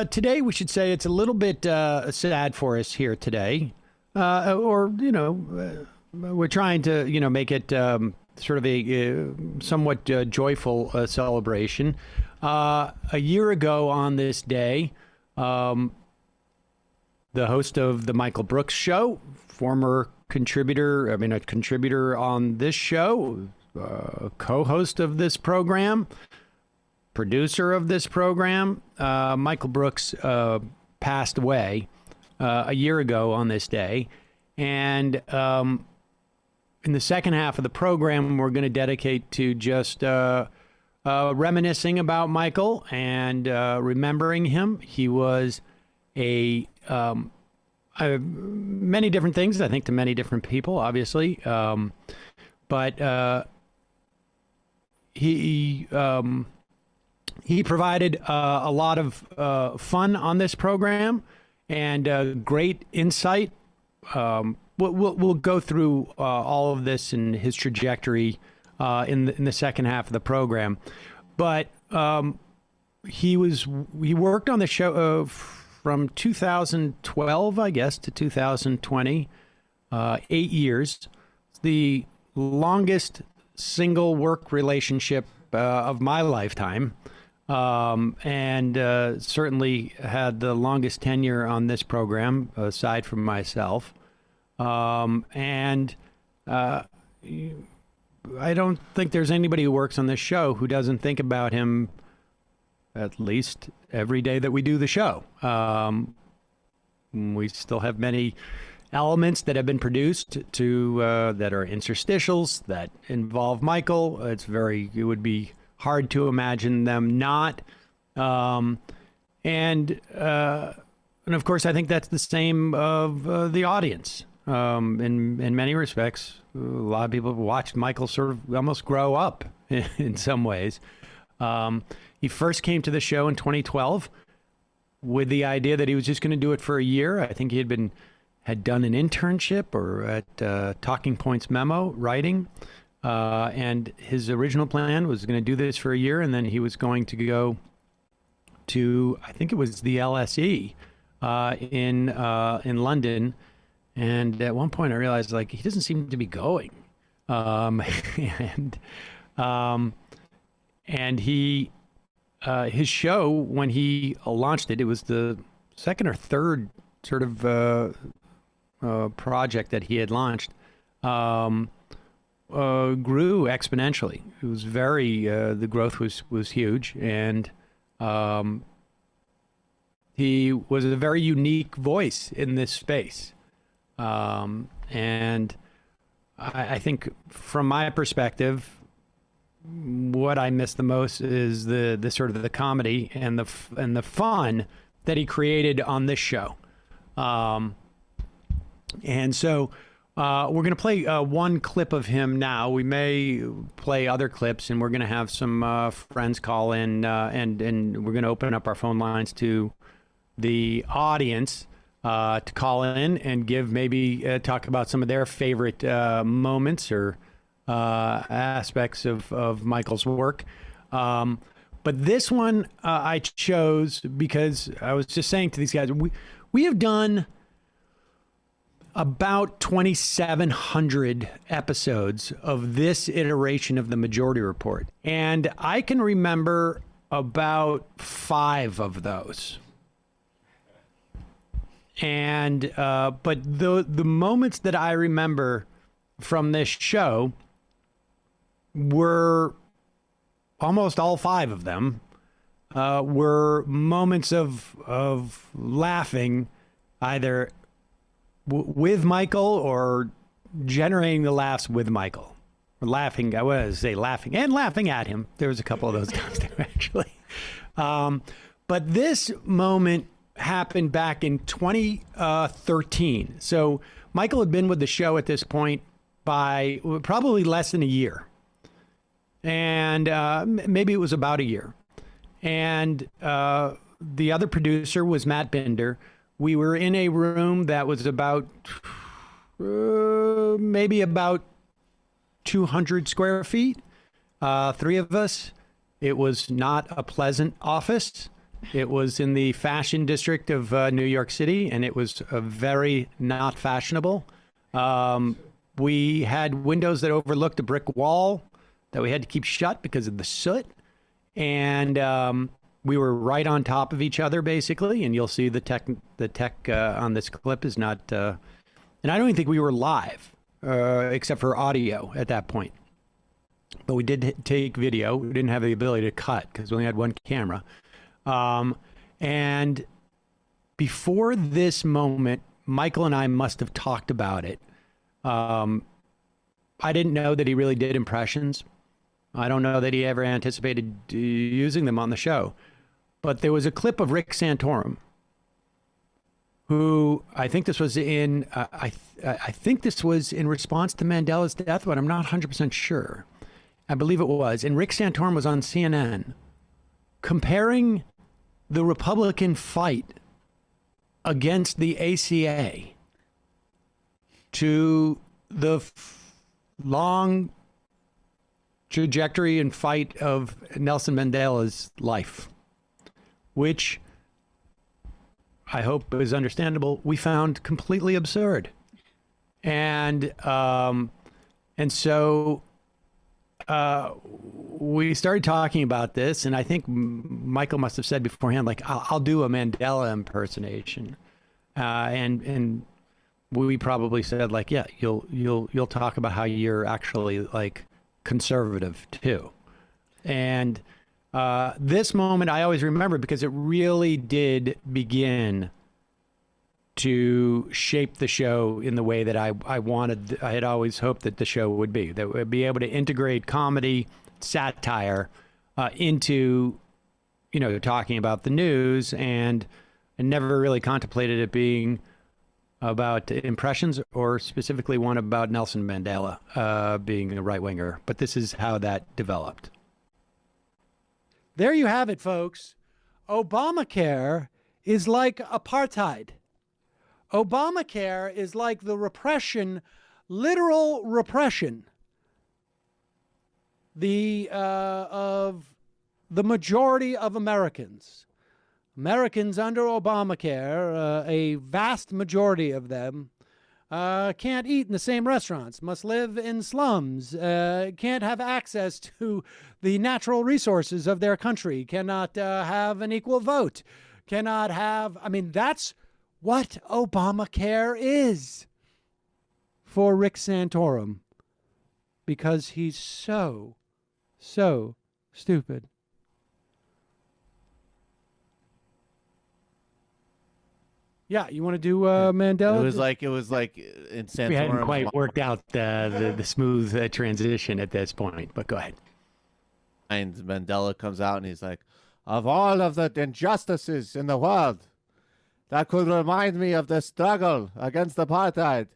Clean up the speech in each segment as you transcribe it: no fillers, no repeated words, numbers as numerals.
Today we should say it's a little bit sad for us here today, we're trying to make it sort of a somewhat joyful celebration. A year ago on this day, the host of the Michael Brooks Show, former contributor, a contributor on this show, co-host of this program, producer of this program, Michael Brooks passed away a year ago on this day. And in the second half of the program, we're going to dedicate to just reminiscing about Michael and remembering him. He was many different things, I think, to many different people, obviously. But he provided a lot of fun on this program and great insight. We'll go through all of this and his trajectory in the second half of the program. But he worked on the show from 2012, I guess, to 2020, 8 years. It's the longest single work relationship of my lifetime, and certainly had the longest tenure on this program, aside from myself. And I don't think there's anybody who works on this show who doesn't think about him at least every day that we do the show. We still have many elements that have been produced that are interstitials that involve Michael. It would be hard to imagine them not. And of course, I think that's the same of the audience. In many respects, a lot of people have watched Michael sort of almost grow up in some ways. He first came to the show in 2012 with the idea that he was just going to do it for a year. I think he had done an internship or at Talking Points Memo writing. And his original plan was going to do this for a year, and then he was going to go to, I think it was the LSE in London. And at one point I realized, he doesn't seem to be going. And he, his show, when he launched it, it was the second or third sort of project that he had launched, grew exponentially. It was the growth was huge. And he was a very unique voice in this space. And I think from my perspective, what I miss the most is the sort of the comedy and the fun that he created on this show. And so we're going to play one clip of him now. We may play other clips, and we're going to have some friends call in, and we're going to open up our phone lines to the audience to call in and talk about some of their favorite moments or aspects of Michael's work. But this one I chose because I was just saying to these guys, we have done about 2,700 episodes of this iteration of the Majority Report. And I can remember about 5 of those. And but the moments that I remember from this show were almost all 5 of them were moments of laughing, either with Michael or generating the laughs with Michael. Or laughing, I was say laughing and laughing at him. There was a couple of those times there, actually. But this moment happened back in 2013. So Michael had been with the show at this point by probably less than a year. And maybe it was about a year. And the other producer was Matt Binder. We were in a room that was about maybe about 200 square feet, 3 of us. It was not a pleasant office. It was in the fashion district of New York City, and it was very not fashionable. We had windows that overlooked a brick wall that we had to keep shut because of the soot. And we were right on top of each other, basically. And you'll see the tech on this clip is not... and I don't even think we were live, except for audio at that point. But we did take video. We didn't have the ability to cut because we only had one camera. And before this moment, Michael and I must have talked about it. I didn't know that he really did impressions. I don't know that he ever anticipated using them on the show. But there was a clip of Rick Santorum, who I think this was in, I think this was in response to Mandela's death, but I'm not 100% sure. I believe it was. And Rick Santorum was on CNN comparing the Republican fight against the ACA to the long trajectory and fight of Nelson Mandela's life, which I hope is understandable, we found completely absurd. And so we started talking about this, and I think Michael must have said beforehand, like, I'll do a Mandela impersonation. And we probably said, like, yeah, you'll talk about how you're actually like conservative too. And this moment I always remember because it really did begin to shape the show in the way that I had always hoped that the show would be. That would be able to integrate comedy, satire into, talking about the news, and I never really contemplated it being about impressions or specifically one about Nelson Mandela being a right-winger. But this is how that developed. There you have it, folks. Obamacare is like apartheid. Obamacare is like the repression, literal repression, of the majority of Americans. Americans under Obamacare, a vast majority of them, can't eat in the same restaurants, must live in slums, can't have access to the natural resources of their country, cannot have an equal vote, cannot have, that's what Obamacare is for Rick Santorum, because he's so stupid. Yeah, you want to do Mandela? It was like in Santorum. We hadn't quite worked out the smooth transition at this point, but go ahead. And Mandela comes out and he's like, of all of the injustices in the world, that could remind me of the struggle against apartheid.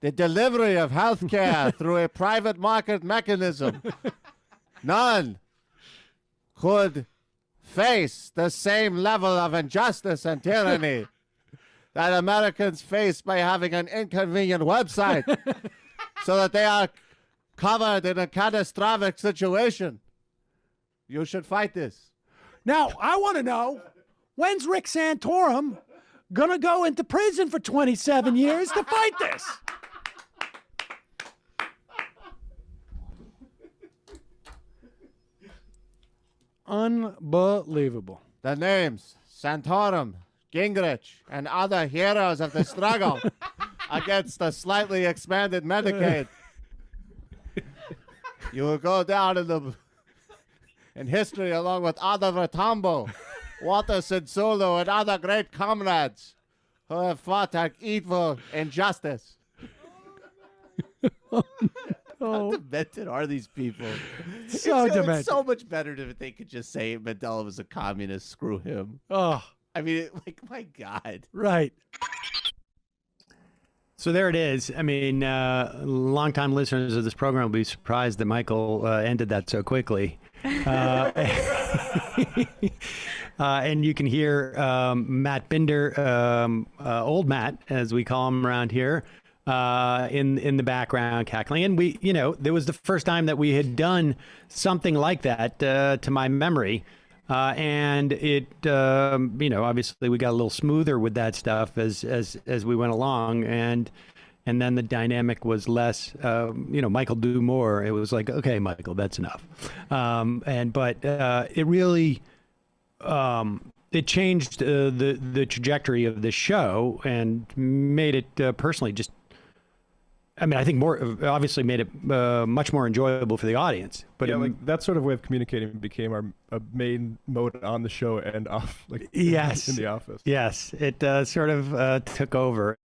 The delivery of health care through a private market mechanism. None could face the same level of injustice and tyranny that Americans face by having an inconvenient website so that they are covered in a catastrophic situation. You should fight this. Now, I want to know, when's Rick Santorum going to go into prison for 27 years to fight this? Unbelievable. The names Santorum, Gingrich, and other heroes of the struggle against the slightly expanded Medicaid. You will go down in history along with Oliver Tambo, Walter Sisulu, and other great comrades who have fought evil injustice. How demented are these people? So demented. It's so much better if they could just say Mandela was a communist. Screw him. Oh, I mean, my God. right. So there it is. I mean, longtime listeners of this program will be surprised that Michael ended that so quickly. And you can hear Matt Binder, old Matt, as we call him around here, in the background cackling. And we, there was the first time that we had done something like that, to my memory. And it, obviously we got a little smoother with that stuff as we went along, and then the dynamic was less, Michael, do more. It was like, okay, Michael, that's enough. But it really, it changed the trajectory of the show and made it personally just, I think obviously made it much more enjoyable for the audience. But yeah, that sort of way of communicating became our main mode on the show and off, yes, in the office. Yes, it sort of took over.